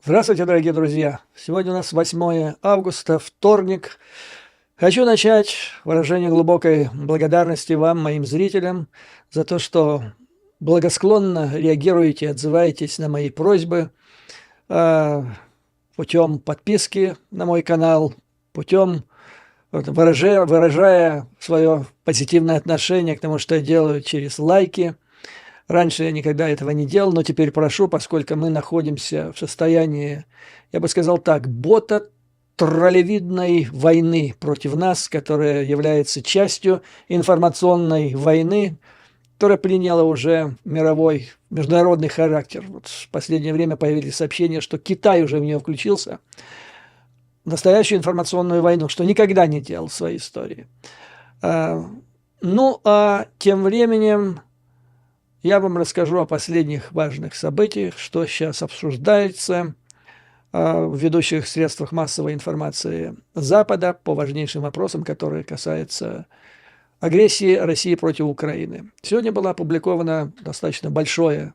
Здравствуйте, дорогие друзья! Сегодня у нас 8 августа, вторник. Хочу начать выражение глубокой благодарности вам, моим зрителям, за то, что благосклонно реагируете, отзываетесь на мои просьбы путем подписки на мой канал, путем выражая свое позитивное отношение к тому, что я делаю, через лайки. Раньше я никогда этого не делал, но теперь прошу, поскольку мы находимся в состоянии, я бы сказал так, бота-троллевидной войны против нас, которая является частью информационной войны, которая приняла уже мировой, международный характер. Вот в последнее время появились сообщения, что Китай уже в нее включился, в настоящую информационную войну, что никогда не делал в своей истории. Ну, а тем временем я вам расскажу о последних важных событиях, что сейчас обсуждается в ведущих средствах массовой информации Запада по важнейшим вопросам, которые касаются агрессии России против Украины. Сегодня было опубликовано достаточно большое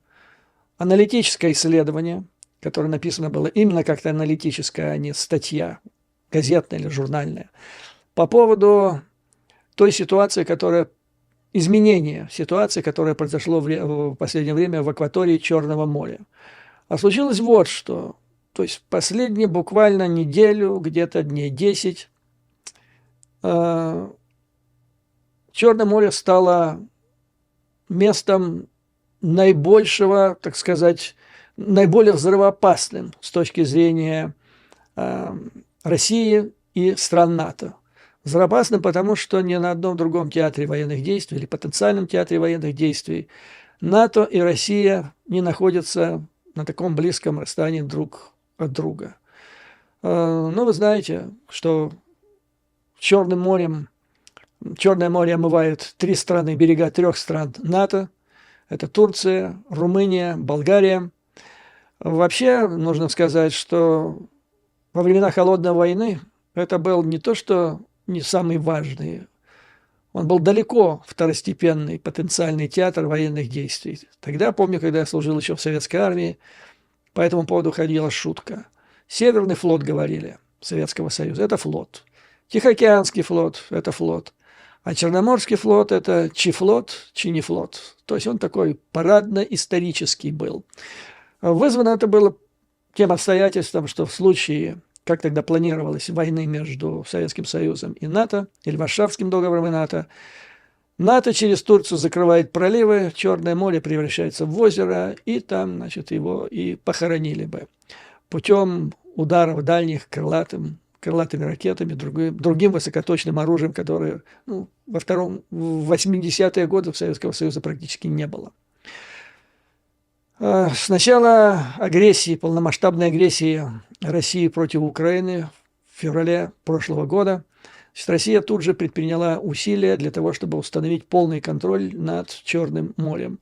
аналитическое исследование, которое написано было именно как-то аналитическое, а не статья газетная или журнальная, по поводу той ситуации, изменение ситуации, которое произошло в последнее время в акватории Черного моря. А случилось вот что. То есть последнюю буквально неделю, где-то дней 10, Черное море стало местом наибольшего, так сказать, наиболее взрывоопасным с точки зрения России и стран НАТО. Взрывоопасным, потому что ни на одном другом театре военных действий или потенциальном театре военных действий НАТО и Россия не находятся на таком близком расстоянии друг от друга. Но вы знаете, что Черное море омывает 3 страны, берега 3 стран НАТО. Это Турция, Румыния, Болгария. Вообще, нужно сказать, что во времена Холодной войны это был не то, что не самый важный. Он был далеко второстепенный потенциальный театр военных действий. Тогда, помню, когда я служил еще в советской армии, по этому поводу ходила шутка. Северный флот, говорили, Советского Союза, это флот. Тихоокеанский флот – это флот. А Черноморский флот – это чи-флот, чи-не-флот. То есть он такой парадно-исторический был. Вызвано это было тем обстоятельством, что в случае, как тогда планировалось, войны между Советским Союзом и НАТО, или Варшавским договором и НАТО, НАТО через Турцию закрывает проливы, Черное море превращается в озеро, и там, значит, его и похоронили бы путем ударов дальних крылатыми ракетами, другим высокоточным оружием, которое в 80-е годы Советского Союза практически не было. С начала агрессии, полномасштабной агрессии России против Украины в феврале прошлого года, Россия тут же предприняла усилия для того, чтобы установить полный контроль над Черным морем.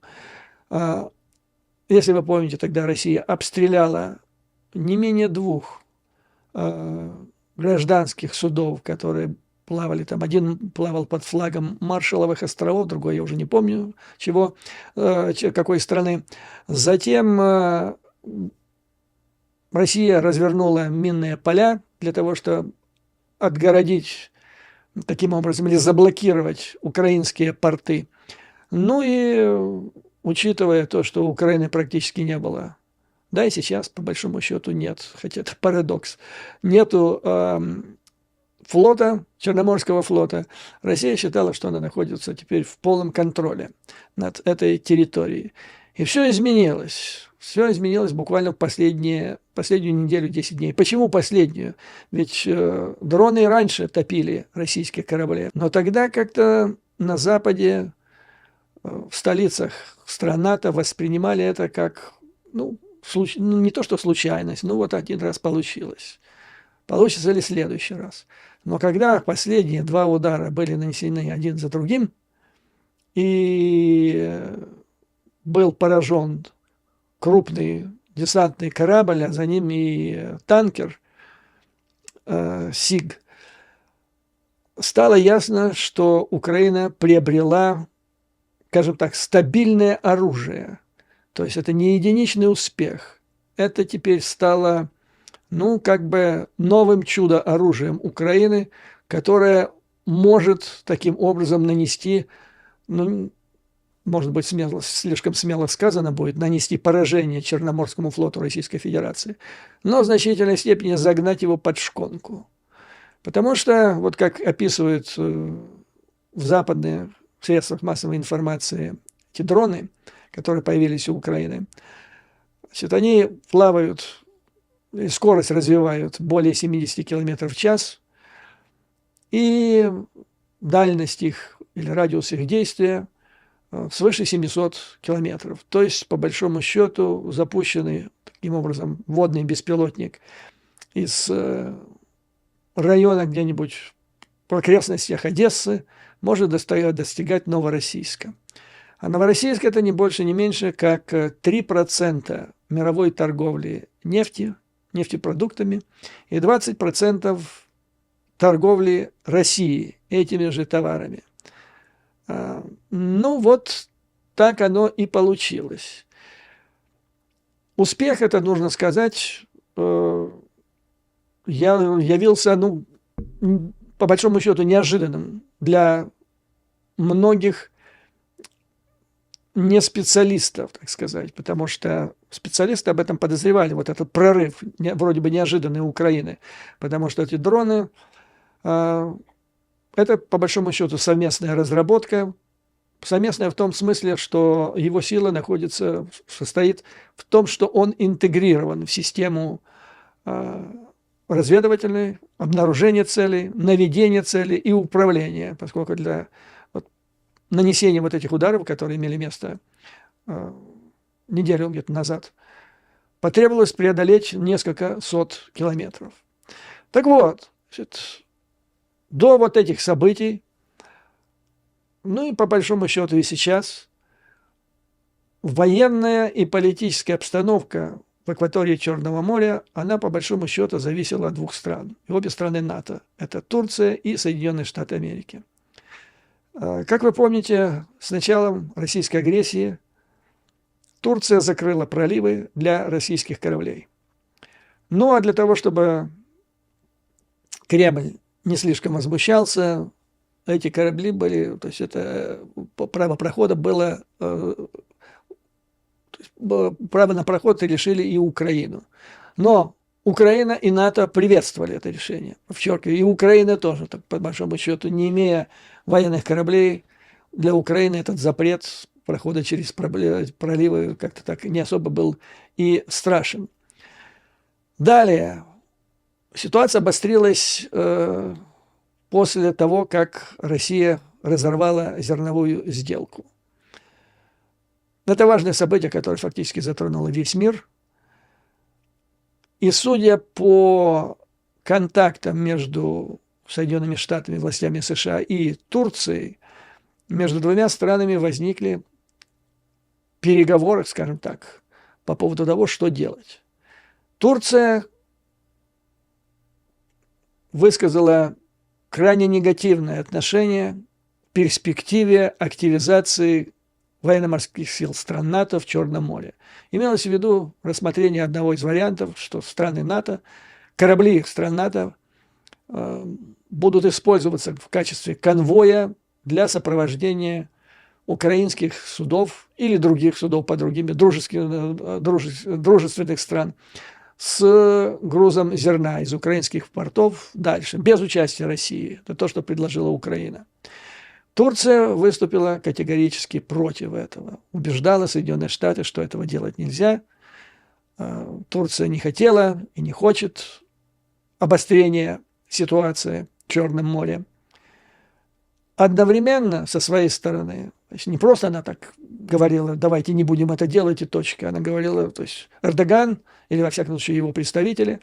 Если вы помните, тогда Россия обстреляла не менее 2 гражданских судов, которые плавали там. Один плавал под флагом Маршалловых островов, другой я уже не помню какой страны. Затем Россия развернула минные поля для того, чтобы отгородить таким образом или заблокировать украинские порты. Ну и учитывая то, что Украины практически не было, да и сейчас по большому счету нет, хотя это парадокс, нету флота, Черноморского флота, Россия считала, что она находится теперь в полном контроле над этой территорией. И все изменилось. Все изменилось буквально в последнюю неделю, 10 дней. Почему последнюю? Ведь дроны и раньше топили российские корабли. Но тогда как-то на Западе, в столицах стран НАТО воспринимали это как, не то что случайность, вот один раз получилось. Получится ли в следующий раз? Но когда последние 2 удара были нанесены один за другим, и был поражен крупный десантный корабль, а за ним и танкер СИГ, стало ясно, что Украина приобрела, скажем так, стабильное оружие. То есть это не единичный успех. Это теперь стало ну, как бы новым чудо-оружием Украины, которое может таким образом нанести, ну, может быть, слишком смело сказано будет, нанести поражение Черноморскому флоту Российской Федерации, но в значительной степени загнать его под шконку. Потому что, вот как описывают в западных средствах массовой информации эти дроны, которые появились у Украины, значит, они плавают, скорость развивают более 70 км в час, и дальность их или радиус их действия свыше 700 километров. То есть, по большому счету, запущенный таким образом водный беспилотник из района где-нибудь в окрестностях Одессы может достигать Новороссийска. А Новороссийск – это не больше, не меньше, как 3% мировой торговли нефтепродуктами и 20% торговли России этими же товарами. Ну, вот так оно и получилось. Успех, это нужно сказать, явился, ну, по большому счету, неожиданным для многих не специалистов, так сказать, потому что специалисты об этом подозревали, вот этот прорыв, вроде бы неожиданный у Украины, потому что эти дроны, это, по большому счету, совместная разработка, совместная в том смысле, что его сила состоит в том, что он интегрирован в систему разведывательной, обнаружения целей, наведения целей и управления, поскольку для нанесения вот этих ударов, которые имели место неделю где-то назад, потребовалось преодолеть несколько сот километров. Так вот, значит, до вот этих событий, ну и по большому счету и сейчас, военная и политическая обстановка в акватории Черного моря, она по большому счету зависела от двух стран. И обе страны НАТО. Это Турция и Соединенные Штаты Америки. Как вы помните, с началом российской агрессии Турция закрыла проливы для российских кораблей. Ну а для того, чтобы Кремль не слишком возмущался, эти корабли были, то есть это право прохода было, право на проход решили и Украину. Но Украина и НАТО приветствовали это решение. Подчеркиваю, и Украина тоже, так, по большому счету, не имея военных кораблей, для Украины этот запрет прохода через проливы как-то так не особо был и страшен. Далее. Ситуация обострилась после того, как Россия разорвала зерновую сделку. Это важное событие, которое фактически затронуло весь мир. И судя по контактам между Соединенными Штатами, властями США и Турцией, между двумя странами возникли переговоры, скажем так, по поводу того, что делать. Турция высказала крайне негативное отношение к перспективе активизации военно-морских сил стран НАТО в Черном море. Имелось в виду рассмотрение одного из вариантов, что страны НАТО, корабли стран НАТО будут использоваться в качестве конвоя для сопровождения украинских судов или других судов по другим дружественных стран с грузом зерна из украинских портов дальше, без участия России. Это то, что предложила Украина. Турция выступила категорически против этого. Убеждала Соединенные Штаты, что этого делать нельзя. Турция не хотела и не хочет обострения ситуации в Черном море. Одновременно, со своей стороны, то есть не просто она так говорила, давайте не будем это делать и точка. Она говорила, то есть Эрдоган, или во всяком случае его представители,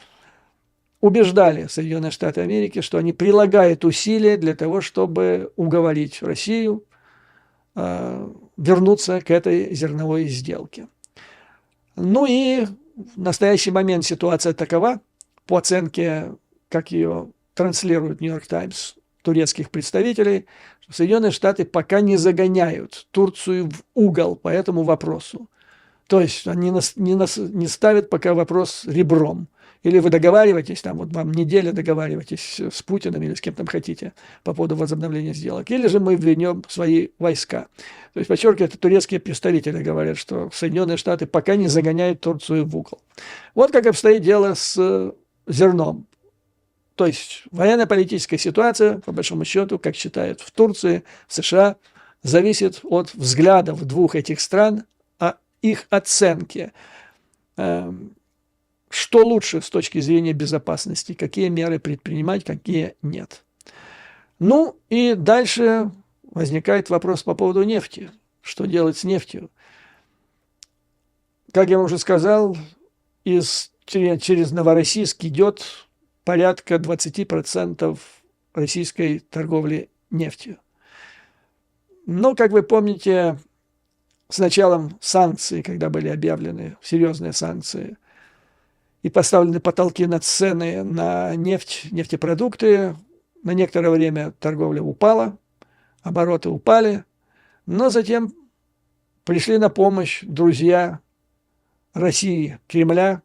убеждали Соединенные Штаты Америки, что они прилагают усилия для того, чтобы уговорить Россию вернуться к этой зерновой сделке. Ну и в настоящий момент ситуация такова, по оценке, как ее транслирует Нью-Йорк Таймс, турецких представителей, что Соединенные Штаты пока не загоняют Турцию в угол по этому вопросу. То есть они не ставят пока вопрос ребром. Или вы договариваетесь, там вот вам неделя договариваетесь с Путиным или с кем там хотите по поводу возобновления сделок, или же мы введем свои войска. То есть, подчеркиваю, это турецкие представители говорят, что Соединенные Штаты пока не загоняют Турцию в угол. Вот как обстоит дело с зерном. То есть военно-политическая ситуация, по большому счету, как считают в Турции, в США, зависит от взглядов двух этих стран, о их оценке. Что лучше с точки зрения безопасности, какие меры предпринимать, какие нет. Ну и дальше возникает вопрос по поводу нефти. Что делать с нефтью? Как я вам уже сказал, через Новороссийск идет порядка 20% российской торговли нефтью. Но, как вы помните, с началом санкций, когда были объявлены серьезные санкции, и поставлены потолки на цены на нефть, нефтепродукты, на некоторое время торговля упала, обороты упали, но затем пришли на помощь друзья России, Кремля,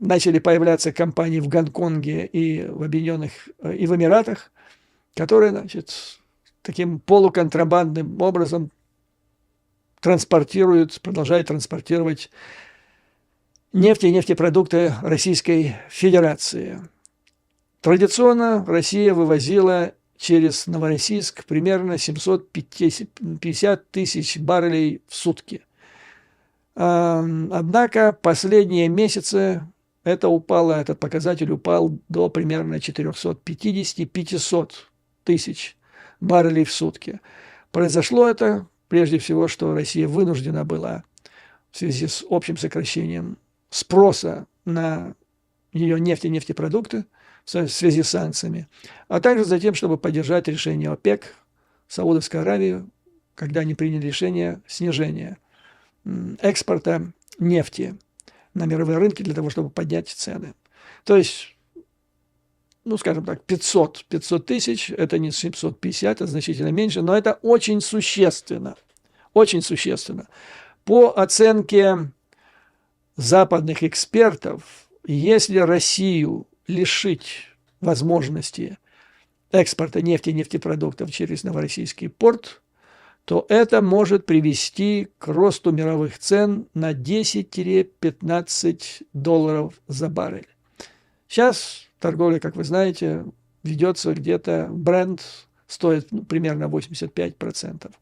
начали появляться компании в Гонконге и в Эмиратах, которые, значит, таким полуконтрабандным образом продолжают транспортировать нефть и нефтепродукты Российской Федерации. Традиционно Россия вывозила через Новороссийск примерно 750 тысяч баррелей в сутки. Однако последние месяцы этот показатель упал до примерно 450-500 тысяч баррелей в сутки. Произошло это прежде всего, что Россия вынуждена была в связи с общим сокращением спроса на ее нефть и нефтепродукты в связи с санкциями, а также за тем, чтобы поддержать решение ОПЕК, Саудовской Аравии, когда они приняли решение снижения экспорта нефти на мировые рынки для того, чтобы поднять цены. То есть, ну, скажем так, 500 тысяч, это не 750, это значительно меньше, но это очень существенно. Очень существенно. По оценке западных экспертов, если Россию лишить возможности экспорта нефти и нефтепродуктов через Новороссийский порт, то это может привести к росту мировых цен на 10-15 долларов за баррель. Сейчас торговля, как вы знаете, ведется где-то, бренд стоит примерно 85%.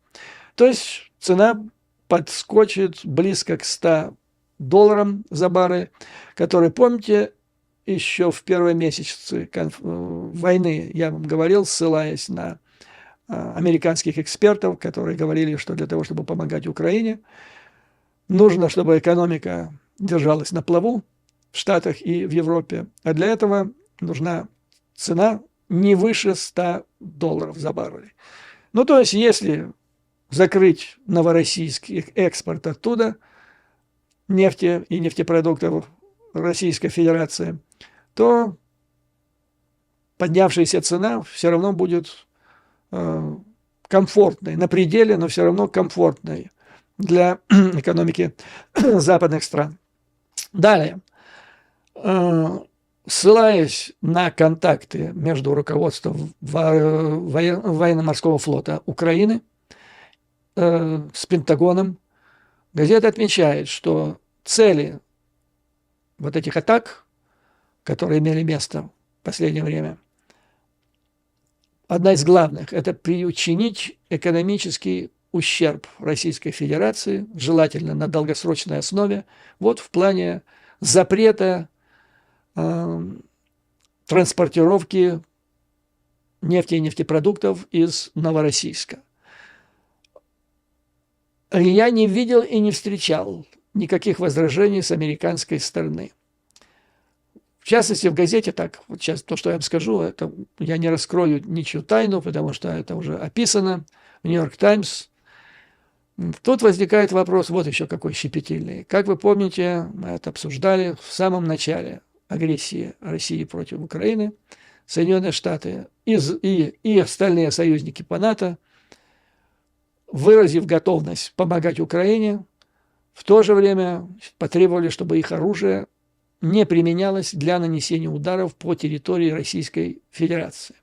То есть цена подскочит близко к 100 долларам за баррель, которые, помните, еще в первые месяцы войны, я вам говорил, ссылаясь на американских экспертов, которые говорили, что для того, чтобы помогать Украине, нужно, чтобы экономика держалась на плаву в Штатах и в Европе, а для этого нужна цена не выше 100 долларов за баррель. Ну, то есть, если закрыть новороссийский экспорт оттуда, нефти и нефтепродуктов Российской Федерации, то поднявшаяся цена все равно будет комфортной, на пределе, но все равно комфортной для экономики западных стран. Далее, ссылаясь на контакты между руководством военно-морского флота Украины с Пентагоном, газета отмечает, что цели вот этих атак, которые имели место в последнее время, одна из главных – это причинить экономический ущерб Российской Федерации, желательно на долгосрочной основе, вот в плане запрета транспортировки нефти и нефтепродуктов из Новороссийска. Я не видел и не встречал никаких возражений с американской стороны. В частности, в газете, так, вот сейчас то, что я вам скажу, это я не раскрою ничью тайну, потому что это уже описано в «Нью-Йорк Таймс». Тут возникает вопрос, вот еще какой щепетильный. Как вы помните, мы это обсуждали в самом начале агрессии России против Украины. Соединенные Штаты и остальные союзники по НАТО, выразив готовность помогать Украине, в то же время потребовали, чтобы их оружие не применялось для нанесения ударов по территории Российской Федерации.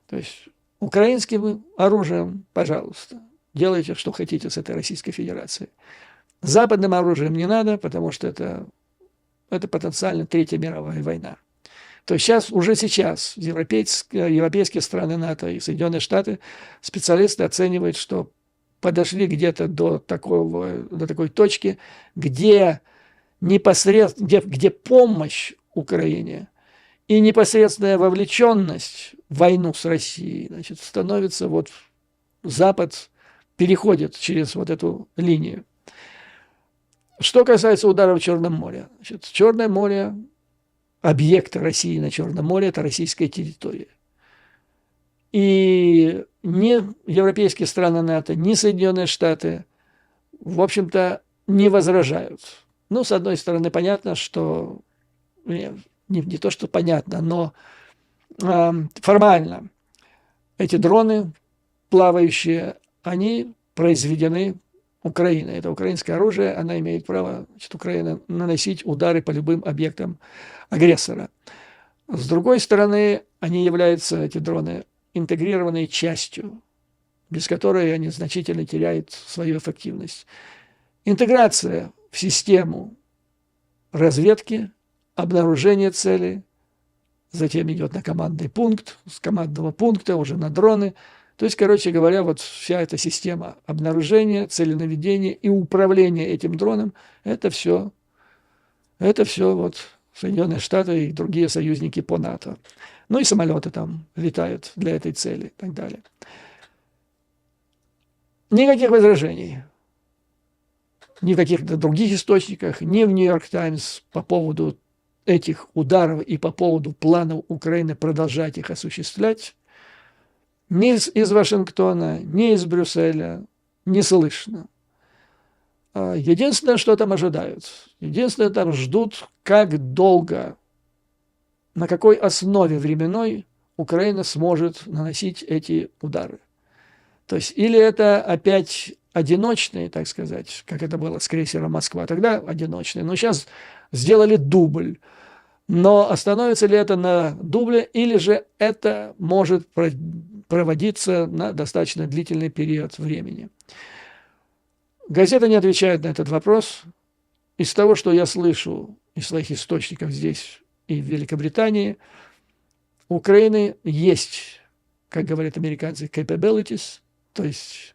То есть украинским оружием, пожалуйста, делайте, что хотите с этой Российской Федерацией. Западным оружием не надо, потому что это потенциально Третья мировая война. То есть уже сейчас европейские страны НАТО и Соединенные Штаты, специалисты оценивают, что подошли где-то до такой точки, где где помощь Украине и непосредственная вовлеченность в войну с Россией, значит, становится Запад переходит через эту линию. Что касается ударов в Черном море. Значит, Черное море, объект России на Черном море – это российская территория. И ни европейские страны НАТО, ни Соединенные Штаты, в общем-то, не возражают. Ну, с одной стороны, понятно, что… Не то, что понятно, но формально эти дроны плавающие, они произведены Украиной. Это украинское оружие, она имеет право, Украина, наносить удары по любым объектам агрессора. С другой стороны, они являются, эти дроны, интегрированной частью, без которой они значительно теряют свою эффективность. Интеграция в систему разведки, обнаружение цели, затем идет на командный пункт, с командного пункта уже на дроны. То есть, короче говоря, вся эта система обнаружения, целенаведения и управления этим дроном, это все Соединенные Штаты и другие союзники по НАТО. Ну и самолеты там летают для этой цели и так далее. Никаких возражений ни в каких-то других источниках, ни в Нью-Йорк Таймс по поводу этих ударов и по поводу планов Украины продолжать их осуществлять, ни из Вашингтона, ни из Брюсселя не слышно. Единственное, что там ожидают, единственное, там ждут, как долго, на какой основе временной Украина сможет наносить эти удары. То есть или это опять одиночные, так сказать, как это было с крейсером «Москва», тогда одиночные, но сейчас сделали дубль. Но остановится ли это на дубле, или же это может проводиться на достаточно длительный период времени? Газета не отвечает на этот вопрос. Из того, что я слышу из своих источников здесь и в Великобритании, у Украины есть, как говорят американцы, capabilities, то есть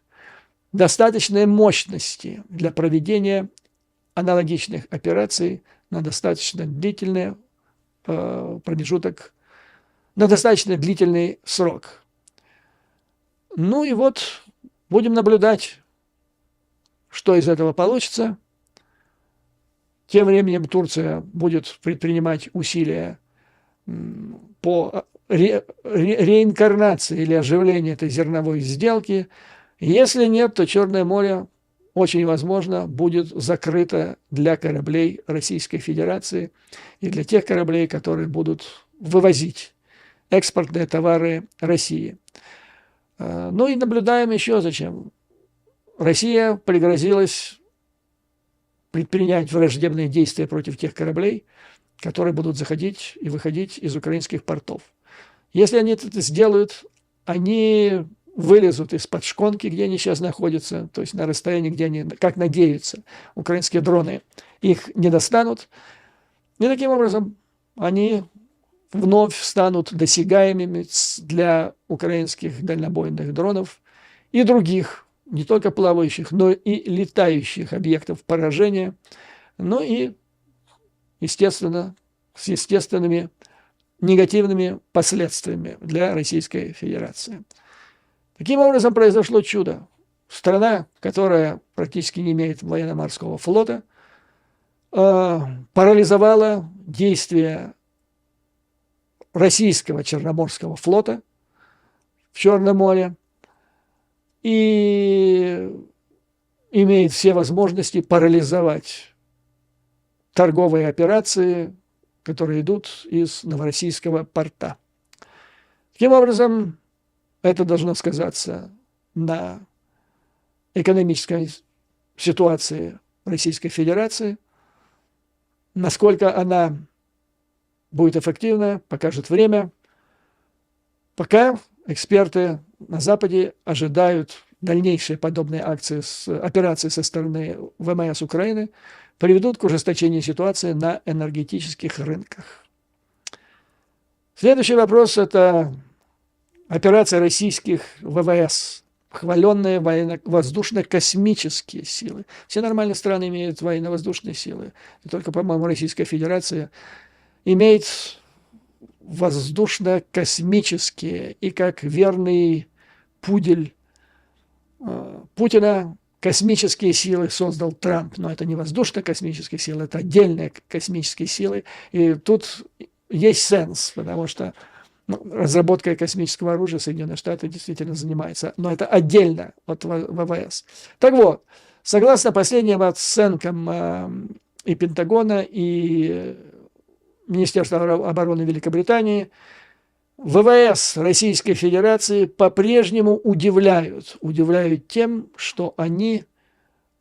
достаточные мощности для проведения аналогичных операций на достаточно длительный промежуток, на достаточно длительный срок. Ну и будем наблюдать, что из этого получится. Тем временем Турция будет предпринимать усилия по реинкарнации или оживлению этой зерновой сделки. Если нет, то Черное море очень возможно будет закрыто для кораблей Российской Федерации и для тех кораблей, которые будут вывозить экспортные товары России. Ну и наблюдаем еще зачем. Россия пригрозилась предпринять враждебные действия против тех кораблей, которые будут заходить и выходить из украинских портов. Если они это сделают, они вылезут из-под шконки, где они сейчас находятся, то есть на расстоянии, где они, как надеются, украинские дроны их не достанут. И таким образом они вновь станут досягаемыми для украинских дальнобойных дронов и других, не только плавающих, но и летающих объектов поражения, ну и, естественно, с естественными негативными последствиями для Российской Федерации. Таким образом, произошло чудо. Страна, которая практически не имеет военно-морского флота, парализовала действия российского Черноморского флота в Черном море и имеет все возможности парализовать торговые операции, которые идут из Новороссийского порта. Таким образом, это должно сказаться на экономической ситуации Российской Федерации, Насколько она будет эффективна, покажет время. Пока эксперты на Западе ожидают дальнейшие подобные операции со стороны ВМС Украины приведут к ужесточению ситуации на энергетических рынках. Следующий вопрос – это операция российских ВВС, хваленные военно-воздушно-космические силы. Все нормальные страны имеют военно-воздушные силы. И только, по-моему, Российская Федерация имеет воздушно-космические. И как верный пудель Путина космические силы создал Трамп. Но это не воздушно-космические силы, это отдельные космические силы. И тут есть сенс, потому что разработкой космического оружия Соединенные Штаты действительно занимаются, но это отдельно от ВВС. Так вот, согласно последним оценкам и Пентагона, и Министерства обороны Великобритании, ВВС Российской Федерации по-прежнему удивляют тем, что они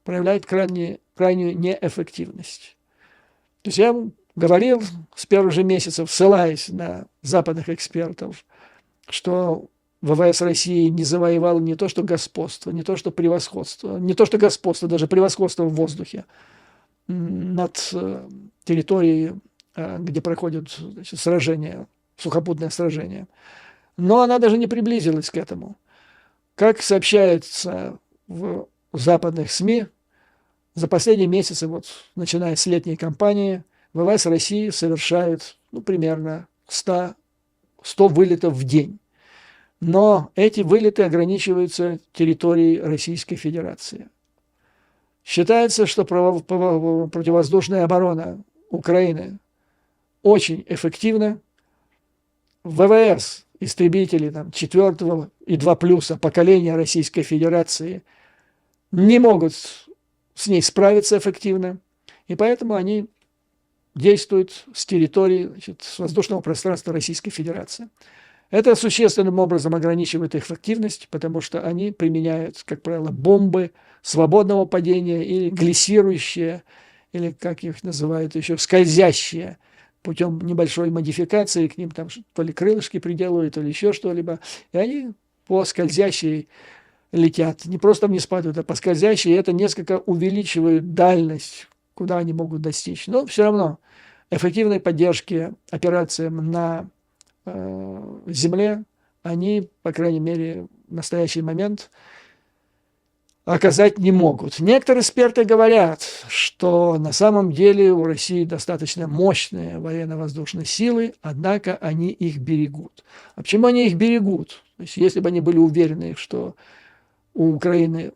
проявляют крайнюю неэффективность. То есть я говорил с первых же месяцев, ссылаясь на западных экспертов, что ВВС России не завоевало не то что господство, не то что превосходство, не то что господство, даже превосходство в воздухе над территорией, где проходят, значит, сражения, сухопутное сражение. Но она даже не приблизилась к этому. Как сообщается в западных СМИ, за последние месяцы, вот, начиная с летней кампании, ВВС России совершают примерно 100 вылетов в день. Но эти вылеты ограничиваются территорией Российской Федерации. Считается, что противовоздушная оборона Украины очень эффективна. ВВС, истребители 4 и 2+ поколения Российской Федерации не могут с ней справиться эффективно, и поэтому они действуют с территории, значит, с воздушного пространства Российской Федерации. Это существенным образом ограничивает их эффективность, потому что они применяют, как правило, бомбы свободного падения или глиссирующие, или, как их называют еще, скользящие, путем небольшой модификации, к ним там то ли крылышки приделывают, то ли еще что-либо, и они по скользящей летят. Не просто вниз падают, а по скользящей, и это несколько увеличивает дальность, куда они могут достичь. Но все равно эффективной поддержки операциям на земле они, по крайней мере, в настоящий момент оказать не могут. Некоторые эксперты говорят, что на самом деле у России достаточно мощные военно-воздушные силы, однако они их берегут. А почему они их берегут? То есть, если бы они были уверены, что у Украины,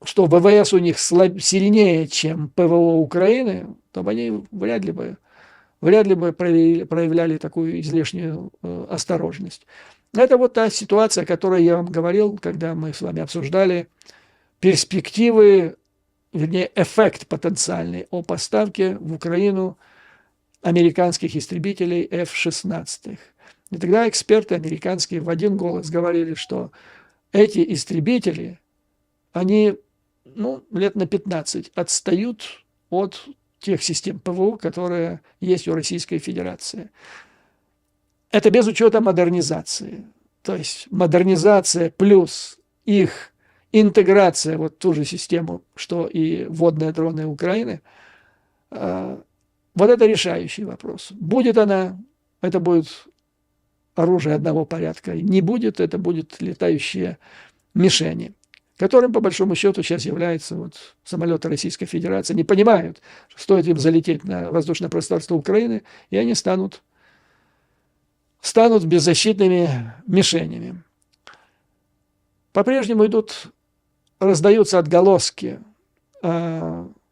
что ВВС у них сильнее, чем ПВО Украины, то они вряд ли бы проявляли такую излишнюю осторожность. Это вот та ситуация, о которой я вам говорил, когда мы с вами обсуждали перспективы, вернее, эффект потенциальный о поставке в Украину американских истребителей F-16. И тогда эксперты американские в один голос говорили, что эти истребители, они лет на 15 отстают от тех систем ПВО, которые есть у Российской Федерации. Это без учета модернизации. То есть модернизация плюс их интеграция вот в ту же систему, что и водные дроны Украины, вот это решающий вопрос. Будет она, это будет оружие одного порядка. Не будет, это будут летающие мишени, которым, по большому счету, сейчас являются самолеты Российской Федерации. Не понимают, что стоит им залететь на воздушное пространство Украины, и они станут беззащитными мишенями. По-прежнему раздаются отголоски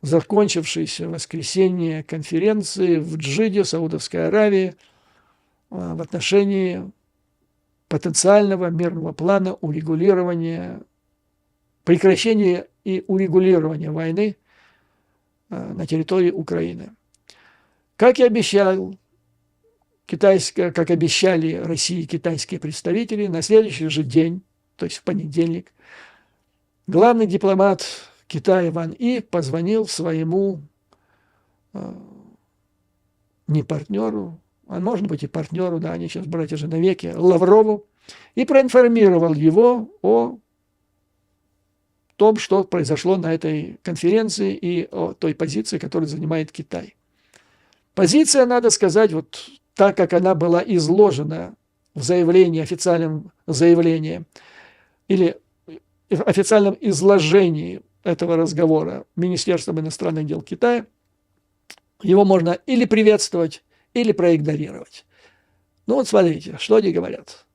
закончившейся в воскресенье конференции в Джидде, Саудовской Аравии, в отношении потенциального мирного плана урегулирования, прекращения и урегулирования войны на территории Украины. Как и обещал, как обещали России китайские представители, на следующий же день, то есть в понедельник, главный дипломат Китая Ван И позвонил своему не партнеру, а может быть и партнеру, да, они сейчас братья же навеки, Лаврову, и проинформировал его о том, что произошло на этой конференции и о той позиции, которую занимает Китай. Позиция, надо сказать, вот так, как она была изложена в заявлении, официальном заявлении или в официальном изложении этого разговора Министерством иностранных дел Китая, его можно или приветствовать, или проигнорировать. Ну вот смотрите, что они говорят.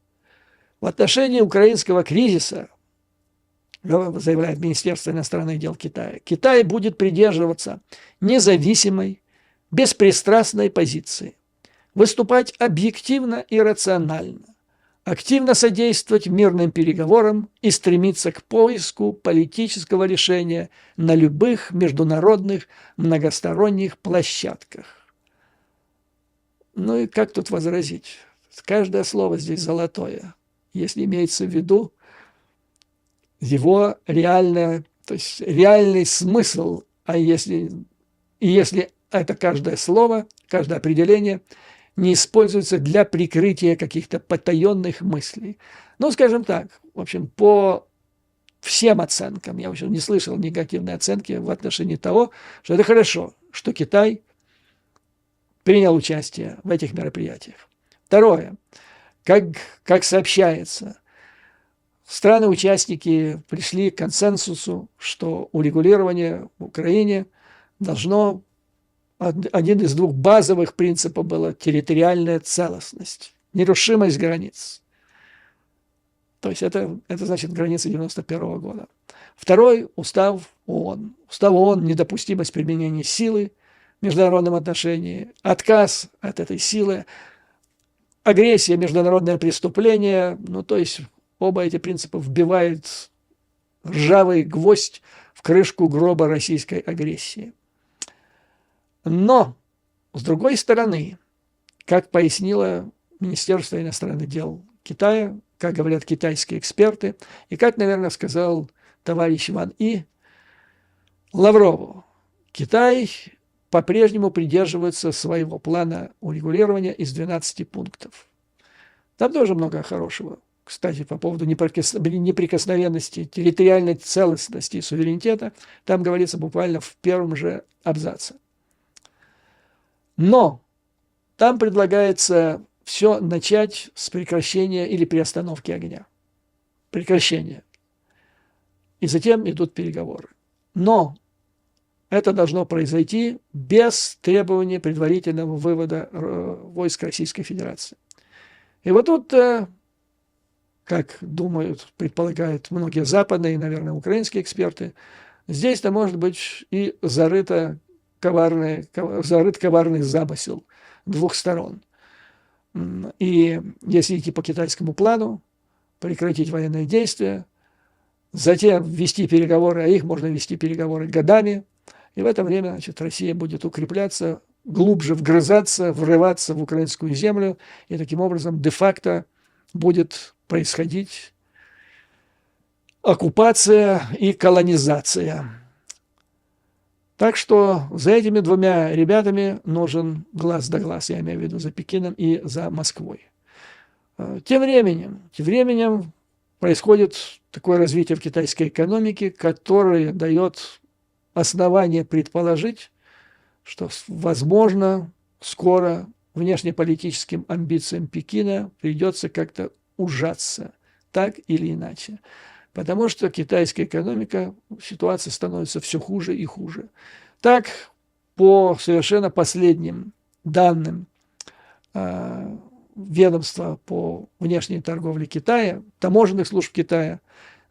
В отношении украинского кризиса, заявляет Министерство иностранных дел Китая, Китай будет придерживаться независимой, беспристрастной позиции, выступать объективно и рационально, активно содействовать мирным переговорам и стремиться к поиску политического решения на любых международных многосторонних площадках. Ну и как тут возразить? Каждое слово здесь золотое, если имеется в виду его реальное, то есть реальный смысл, а если это каждое слово, каждое определение не используется для прикрытия каких-то потаенных мыслей. Ну, скажем так, в общем, по всем оценкам, я вообще не слышал негативной оценки в отношении того, что это хорошо, что Китай принял участие в этих мероприятиях. Второе. Как сообщается, страны-участники пришли к консенсусу, что урегулирование в Украине должно... Один из двух базовых принципов была территориальная целостность, нерушимость границ. То есть это значит границы 91 года. Второй – устав ООН. Устав ООН – недопустимость применения силы в международном отношении, отказ от этой силы, агрессия, международное преступление. Ну, то есть оба эти принципа вбивают ржавый гвоздь в крышку гроба российской агрессии. Но, с другой стороны, как пояснило Министерство иностранных дел Китая, как говорят китайские эксперты, и как, наверное, сказал товарищ Ван И Лаврову, Китай по-прежнему придерживается своего плана урегулирования из 12 пунктов. Там тоже много хорошего. Кстати, по поводу неприкосновенности, территориальной целостности и суверенитета, там говорится буквально в первом же абзаце. Но там предлагается все начать с прекращения или приостановки огня. Прекращение. И затем идут переговоры. Но это должно произойти без требования предварительного вывода войск Российской Федерации. И вот тут, как думают, предполагают многие западные и, наверное, украинские эксперты, здесь-то может быть и зарыт коварный замысел двух сторон. И если идти по китайскому плану, прекратить военные действия, затем вести переговоры, а их можно вести переговоры годами, и в это время, значит, Россия будет укрепляться, глубже вгрызаться, врываться в украинскую землю, и таким образом де-факто будет происходить оккупация и колонизация. Так что за этими двумя ребятами нужен глаз да глаз, я имею в виду за Пекином и за Москвой. Тем временем происходит такое развитие в китайской экономике, которое дает основание предположить, что, возможно, скоро внешнеполитическим амбициям Пекина придется как-то ужаться, так или иначе. Потому что китайская экономика, ситуация становится все хуже и хуже. Так, по совершенно последним данным ведомства по внешней торговле Китая, таможенных служб Китая,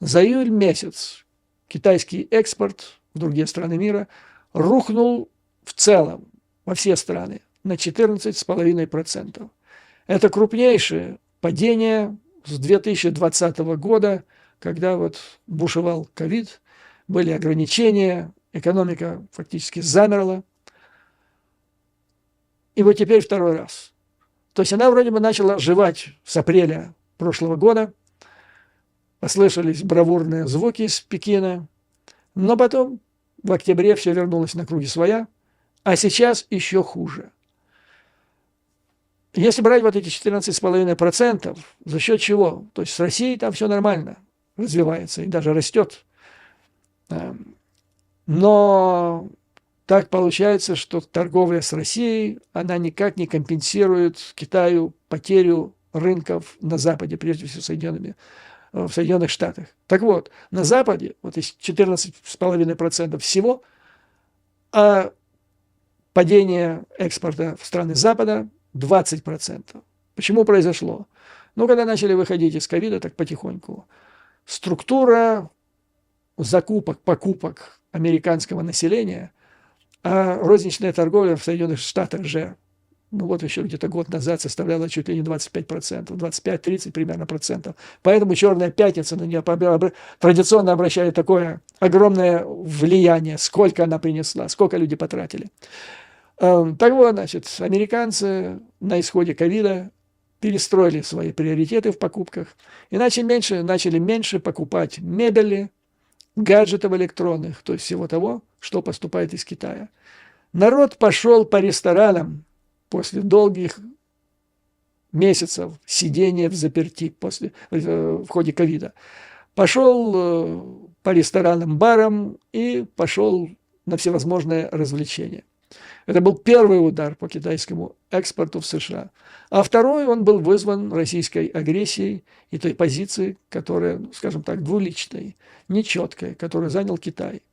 за июль месяц китайский экспорт в другие страны мира рухнул в целом во все страны на 14,5%. Это крупнейшее падение с 2020 года, когда вот бушевал ковид, были ограничения, экономика фактически замерла. И вот теперь второй раз. То есть она вроде бы начала оживать с апреля прошлого года, послышались бравурные звуки из Пекина, но потом в октябре все вернулось на круги своя, а сейчас еще хуже. Если брать вот эти 14,5%, за счет чего? То есть с Россией там все нормально развивается и даже растет. Но так получается, что торговля с Россией, она никак не компенсирует Китаю потерю рынков на Западе, прежде всего в Соединенных Штатах. Так вот, на Западе вот есть 14,5% всего, а падение экспорта в страны Запада 20%. Почему произошло? Ну, когда начали выходить из ковида, так потихоньку. Структура закупок, покупок американского населения, а розничная торговля в Соединенных Штатах же, ну вот еще где-то год назад составляла чуть ли не 25%, 25-30 примерно процентов. Поэтому «Черная пятница» на нее традиционно обращает такое огромное влияние, сколько она принесла, сколько люди потратили. Так вот, значит, американцы на исходе ковида перестроили свои приоритеты в покупках и начали меньше покупать мебели, гаджетов электронных, то есть всего того, что поступает из Китая. Народ пошел по ресторанам после долгих месяцев сидения в заперти в ходе ковида. Пошел по ресторанам, барам и пошел на всевозможные развлечения. Это был первый удар по китайскому экспорту в США. А второй, он был вызван российской агрессией и той позицией, которая, скажем так, двуличной, нечеткой, которую занял Китай.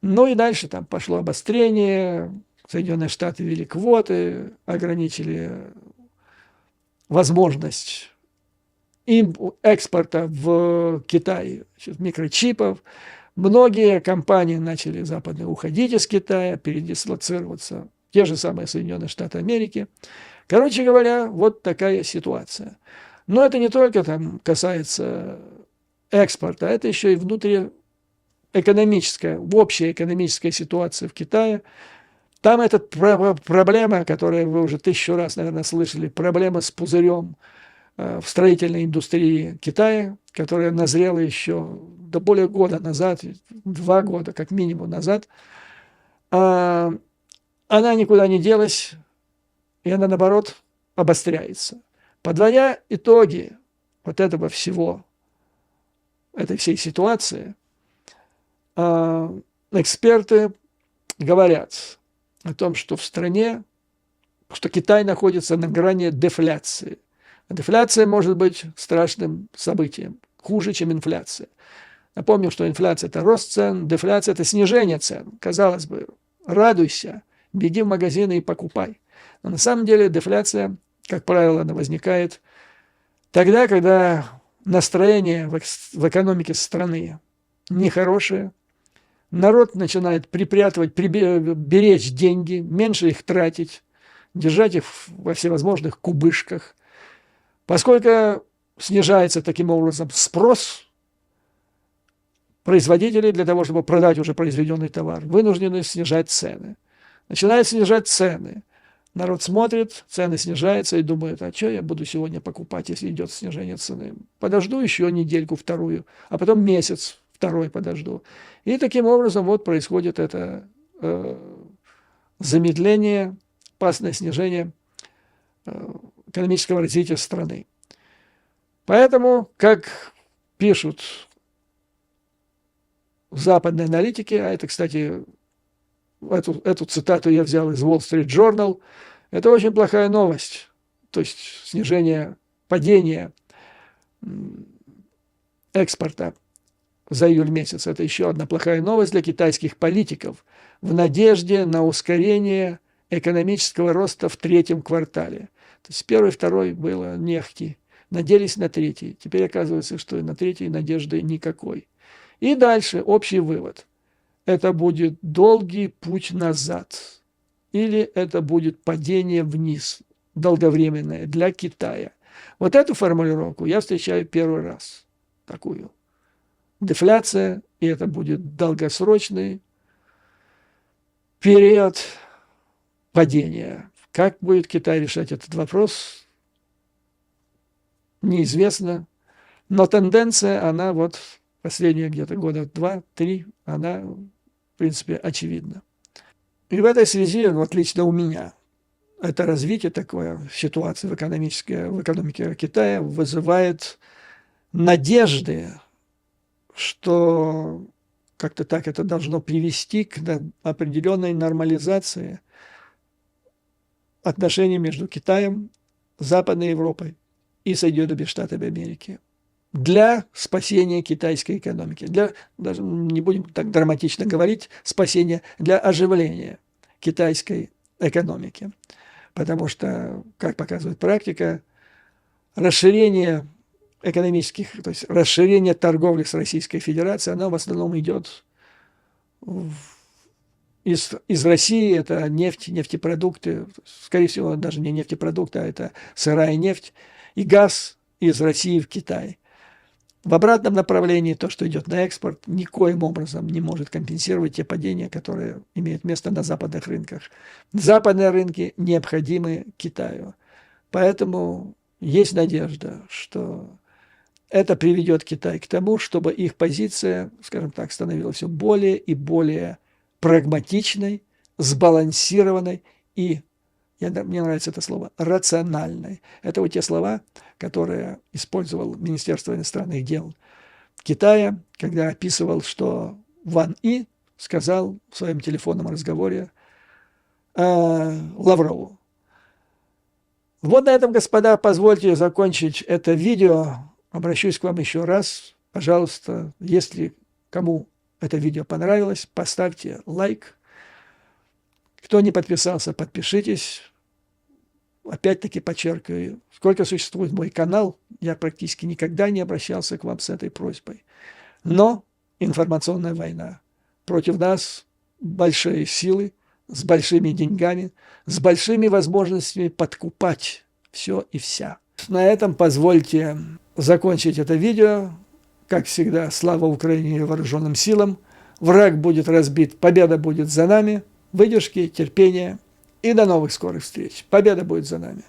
Ну и дальше там пошло обострение, Соединенные Штаты ввели квоты, ограничили возможность экспорта в Китай микрочипов. Многие компании начали западные уходить из Китая, передислоцироваться в те же самые Соединенные Штаты Америки. Короче говоря, вот такая ситуация. Но это не только там касается экспорта, это еще и внутриэкономическая, общая экономическая ситуация в Китае. Там эта проблема, которую вы уже 1000 раз, наверное, слышали, проблема с пузырем в строительной индустрии Китая, которая назрела еще до более года назад, 2 года как минимум назад, она никуда не делась, и она, наоборот, обостряется. Подводя итоги вот этого всего, этой всей ситуации, эксперты говорят о том, что в стране, что Китай находится на грани дефляции. Дефляция может быть страшным событием, хуже, чем инфляция. Напомню, что инфляция – это рост цен, дефляция – это снижение цен. Казалось бы, радуйся, беги в магазины и покупай. Но на самом деле дефляция, как правило, она возникает тогда, когда настроение в экономике страны нехорошее, народ начинает беречь деньги, меньше их тратить, держать их во всевозможных кубышках. Поскольку снижается таким образом спрос, производители для того, чтобы продать уже произведенный товар, вынуждены снижать цены. Начинают снижать цены. Народ смотрит, цены снижаются и думает, а что я буду сегодня покупать, если идет снижение цены? Подожду еще недельку, вторую, а потом месяц, второй подожду. И таким образом вот происходит это замедление, опасное снижение экономического развития страны. Поэтому, как пишут западные аналитики, а это, кстати, эту цитату я взял из Wall Street Journal, это очень плохая новость, то есть падение экспорта за июль месяц. Это еще одна плохая новость для китайских политиков в надежде на ускорение экономического роста в 3-м квартале. То есть 1-й, 2-й было нехти. Надеялись на 3-й. Теперь оказывается, что и на 3-й надежды никакой. И дальше общий вывод. Это будет долгий путь назад. Или это будет падение вниз, долговременное для Китая. Вот эту формулировку я встречаю первый раз. Такую. Дефляция, и это будет долгосрочный период падения. Как будет Китай решать этот вопрос, неизвестно. Но тенденция, она вот последние где-то года 2-3, она, в принципе, очевидна. И в этой связи, вот лично у меня, это развитие такое, ситуации в экономике Китая вызывает надежды, что как-то так это должно привести к определенной нормализации отношений между Китаем, Западной Европой и Соединенными Штатами Америки для спасения китайской экономики. Даже не будем так драматично говорить, спасения, для оживления китайской экономики. Потому что, как показывает практика, расширение экономических, то есть расширение торговли с Российской Федерацией, оно в основном идет из России, это нефть, нефтепродукты, скорее всего, даже не нефтепродукты, а это сырая нефть и газ из России в Китай. В обратном направлении то, что идет на экспорт, никоим образом не может компенсировать те падения, которые имеют место на западных рынках. Западные рынки необходимы Китаю. Поэтому есть надежда, что это приведет Китай к тому, чтобы их позиция, скажем так, становилась все более и более прагматичной, сбалансированной и, мне нравится это слово, рациональной. Это вот те слова, которые использовал Министерство иностранных дел Китая, когда описывал, что Ван И сказал в своем телефонном разговоре Лаврову. Вот на этом, господа, позвольте закончить это видео. Обращусь к вам еще раз. Пожалуйста, если кому это видео понравилось, поставьте лайк. Кто не подписался, подпишитесь. Опять-таки подчеркиваю, сколько существует мой канал, я практически никогда не обращался к вам с этой просьбой. Но информационная война. Против нас большие силы, с большими деньгами, с большими возможностями подкупать все и вся. На этом позвольте закончить это видео. Как всегда, слава Украине и вооруженным силам. Враг будет разбит, победа будет за нами. Выдержки, терпения и до новых скорых встреч. Победа будет за нами.